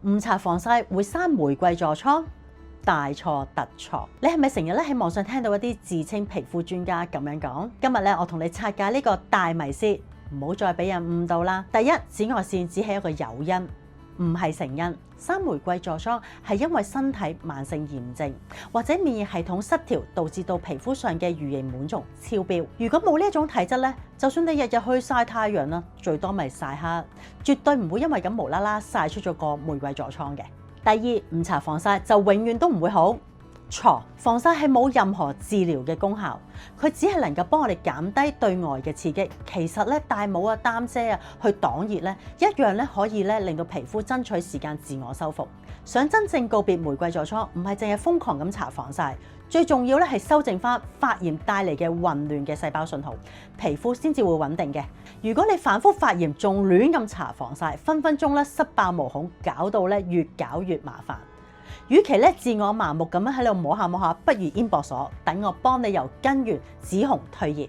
唔搽防曬會生玫瑰痤瘡？大錯特錯！你係咪成日咧喺網上聽到一啲自稱皮膚專家咁樣講？今日咧我同你拆解呢個大迷思，唔好再俾人誤導啦。第一，紫外線只係一個誘因，唔係成因。生玫瑰痤瘡係因為身體慢性炎症或者免疫系統失調，導致到皮膚上嘅魚形烷蟲超標。如果冇呢一種體質咧，就算你日日去曬太陽啦，最多咪曬黑，絕對唔會因為咁無啦啦曬出咗個玫瑰痤瘡嘅。第二，唔搽防曬就永遠都唔會好。錯，防曬係冇任何治療嘅功效，佢只係能夠幫我哋減低對外嘅刺激。其實咧，戴帽啊、擔遮啊去擋熱咧，一樣咧可以咧令到皮膚爭取時間自我修復。想真正告別玫瑰痤瘡，唔係淨係瘋狂咁搽防曬，最重要咧係修正翻發炎帶嚟嘅混亂嘅細胞信號，皮膚先至會穩定嘅。如果你反覆發炎，仲亂咁搽防曬，分分鐘咧塞爆毛孔，搞到咧越搞越麻煩。與其咧自我麻木咁樣喺度摸下摸下，不如 inbox我，等我幫你由根源止紅退熱。